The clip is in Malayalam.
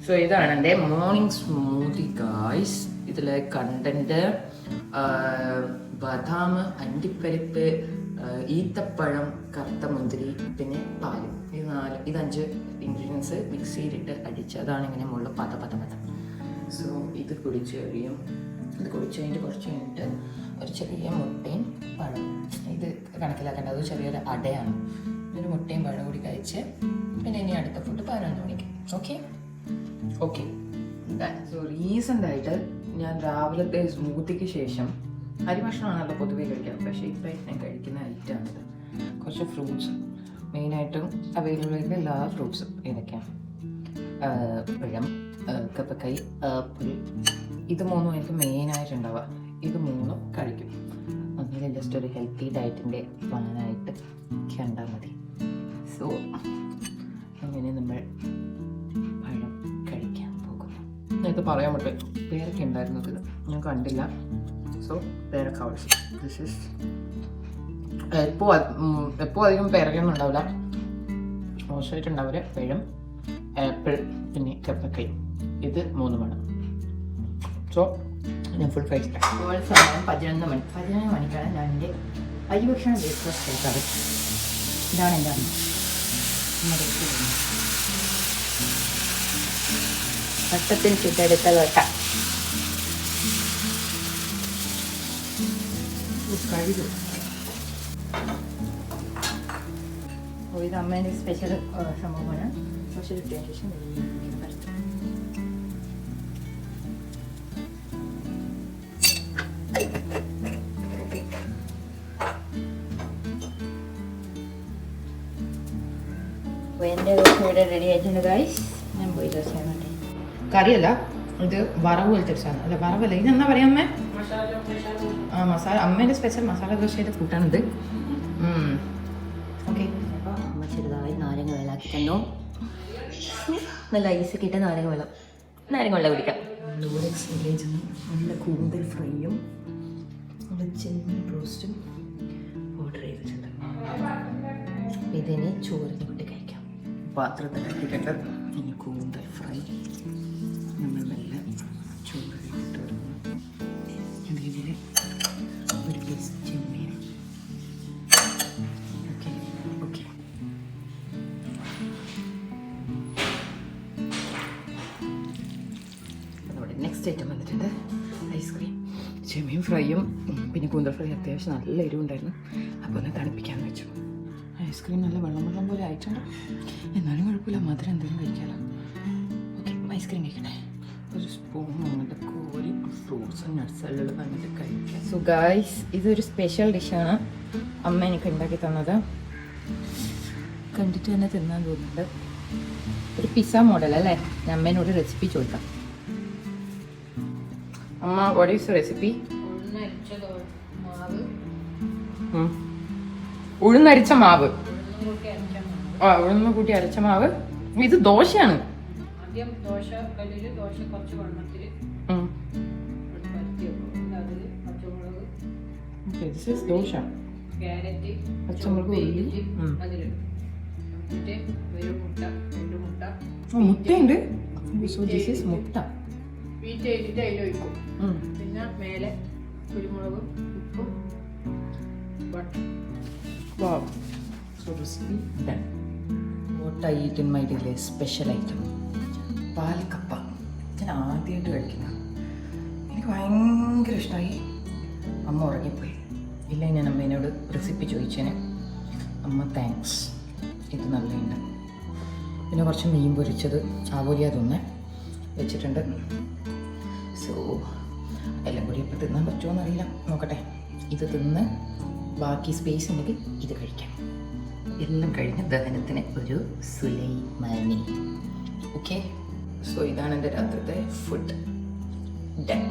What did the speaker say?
സോ ഇതാണ് എൻ്റെ മോർണിംഗ് സ്മൂത്തി ഗായ്സ്. ഇതിലെ കണ്ടന്റ് ബദാം, അണ്ടിപ്പരിപ്പ്, ഈത്തപ്പഴം, കറുത്ത മുന്തിരി, പിന്നെ പാല്. ഇത് 5 ഇൻഗ്രീഡിയൻസ് മിക്സിയിലിട്ട് അടിച്ച് അതാണ് ഇങ്ങനെ മുകളിൽ പത. സോ ഇത് കുടിച്ച് കഴിയും. ഇത് കുടിച്ച് കഴിഞ്ഞിട്ട് കുറച്ച് കഴിഞ്ഞിട്ട് ഒരു ചെറിയ മുട്ടയും പഴം, ഇത് കണക്കിലാക്കേണ്ട, അത് ചെറിയൊരു അടയാണ്. ഒരു മുട്ടയും പഴം കൂടി കഴിച്ച് പിന്നെ ഇനി അടുത്ത ഫുഡ് 11 മണിക്ക്. ഓക്കെ. സോ റീസെൻ്റായിട്ട് ഞാൻ രാവിലത്തെ സ്മൂത്തിക്ക് ശേഷം അരി ഭക്ഷണമാണല്ലോ പൊതുവേ കഴിക്കാം, പക്ഷേ ഇപ്പം ഞാൻ കഴിക്കുന്ന ഐറ്റമാണിത്. കുറച്ച് ഫ്രൂട്ട്സ്, മെയിനായിട്ടും അവൈലബിൾ ആയിട്ടുള്ള എല്ലാ ഫ്രൂട്ട്സും ഏതൊക്കെയാണ്: പഴം, കപ്പക്കായ്, ആപ്പിൾ. ഇത് 3 എനിക്ക് മെയിനായിട്ടുണ്ടാവുക. ഇത് 3 കഴിക്കും. അങ്ങനെ ജസ്റ്റ് ഒരു ഹെൽത്തി ഡയറ്റിൻ്റെ പ്ലാനായിട്ട് കണ്ടാൽ മതി. സോ അങ്ങനെ നമ്മൾ പഴം കഴിക്കാൻ പോകുന്നു. ഞാനിത് പറയാൻ പറ്റും, പേരൊക്കെ ഉണ്ടായിരുന്നു, ഇത് ഞാൻ കണ്ടില്ല. സോ പേരൊക്കെ ആവശ്യം. ദിസ് ഈസ് എപ്പോൾ അധികം പേരൊക്കെയൊന്നും ഉണ്ടാവില്ല, മോശമായിട്ടുണ്ടാവില്ല. പഴം, ആപ്പിൾ, പിന്നെ കപ്പക്കായ്, ഇത് 3 വേണം. സോ ഞാൻ ഫുൾ കഴിച്ചിട്ട് ഇപ്പോൾ സമയം 11 മണിക്കാണ് ഞാൻ എൻ്റെ അരിഭക്ഷണ ബ്രേക്ക്ഫാസ്റ്റ് കഴിക്കാറ്. ഇതാണ് എൻ്റെ അമ്മ വട്ടത്തിൽ ചുട്ടെടുത്ത വട്ട കഴിക്കും. ഇത് അമ്മേൻ്റെ സ്പെഷ്യൽ സംഭവമാണ്. സ്പെഷ്യൽ ശേഷം എൻ്റെ ദോശ ഇവിടെ റെഡി ആയിട്ടുണ്ട് ഗൈസ്. ഞാൻ പോയി ദോശ കറിയല്ല, ഇത് വറവ് പോലത്തെ ഒരു സാധനം. അല്ല വറവല്ല, ഇതെന്നാ പറയാ അമ്മേ? മസാല. അമ്മേൻ്റെ സ്പെഷ്യൽ മസാല ദോശയുടെ കൂട്ടാണിത്. ഓക്കെ. അപ്പോൾ അമ്മ ചെറുതായി നാരങ്ങ വെള്ളമാക്കി തന്നു. നല്ല ഐസ് കിട്ട നാരങ്ങ വെള്ളം കുടിക്കാം. ലൂഡക്സ് വില്ലേജിൽ നിന്ന് നല്ല കൂന്തൽ ഫ്രൈയും നല്ല ചെമ്മീൻ റോസ്റ്റും ഓർഡർ ചെയ്തിട്ടുണ്ട്. ഇതിനെ ചോറിന് കൊണ്ട് കഴിക്കാം. പാത്രത്തിൽ ഇട്ടിട്ട് ഇനി കൂന്തൽ ഫ്രൈ നമ്മൾ മെല്ലെ ചോറ് ഇട്ട് വരുന്നു. ഇതിൽ ഒരു പീസ് ചെമ്മീൻ. ഓക്കെ. അതോടെ നെക്സ്റ്റ് ഐറ്റം വന്നിട്ടുണ്ട് ഐസ്ക്രീം. ചെമ്മീൻ ഫ്രൈയും പിന്നെ കൂന്തൽ ഫ്രൈ അത്യാവശ്യം നല്ല എരിവുണ്ടായിരുന്നു, അപ്പോൾ ഒന്ന് തണുപ്പിക്കാമെന്ന് വെച്ചു. ഐസ്ക്രീം നല്ല വെള്ളം പോലെ ആയിട്ടുണ്ട്, എന്നാലും കുഴപ്പമില്ല, മധുരം എന്തെങ്കിലും കഴിക്കാമല്ലോ. ഓക്കെ, ഐസ്ക്രീം കഴിക്കട്ടെ. ഒരു സ്പൂൺ അങ്ങോട്ട് കോരി ഫ്രൂട്ട്സും നട്ട്സ് എല്ലാം വന്നിട്ട് കഴിക്കാം. സോ ഗായ്സ്, ഇതൊരു സ്പെഷ്യൽ ഡിഷാണ് അമ്മ എനിക്ക് ഉണ്ടാക്കി തന്നത്. കണ്ടിട്ട് തന്നെ തിന്നാൻ തോന്നുന്നുണ്ട്. ഒരു പിസ്സ മോഡൽ അല്ലേ? ഞാൻ അമ്മേനോട് റെസിപ്പി ചോദിക്കാം. അമ്മ, വാട്ട് ഈസ് റെസിപ്പി? ഉഴുന്നരിച്ച മാവ്. ഉഴുന്ന് കൂട്ടി അരച്ച മാവ്. ഇത് ദോശയാണ്. ദോശ, പച്ചമുളക്, ഉള്ളി, മുട്ടയുണ്ട്. മുട്ട പിന്നെ മേലെ കുരുമുളകും ഉപ്പും butter. Wow, so recipe done. What I eat in my daily special item, പാൽക്കപ്പ. ഞാൻ ആദ്യമായിട്ട് കഴിക്കുന്ന, എനിക്ക് ഭയങ്കര ഇഷ്ടമായി. അമ്മ ഉറങ്ങിപ്പോയി, ഇല്ല ഞാൻ അമ്മേനോട് റെസിപ്പി ചോദിച്ചേനെ. അമ്മ താങ്ക്സ്, ഇത് നല്ലതുണ്ട്. പിന്നെ കുറച്ച് മീൻ പൊരിച്ചത് ആവോലിയാ തോന്നേ വെച്ചിട്ടുണ്ട്. സോ എല്ലാം കൂടി ഇപ്പോൾ തിന്നാൻ പറ്റുമോ എന്നറിയില്ല, നോക്കട്ടെ. ഇത് തിന്ന് ബാക്കി സ്പേസ് ഉണ്ടെങ്കിൽ ഇത് കഴിക്കാം. എല്ലാം കഴിഞ്ഞ് ദഹനത്തിന് ഒരു സുലൈമാനി. ഓക്കെ. സോ ഇതാണ് എൻ്റെ രാത്രിത്തെ ഫുഡ്. ഡൺ.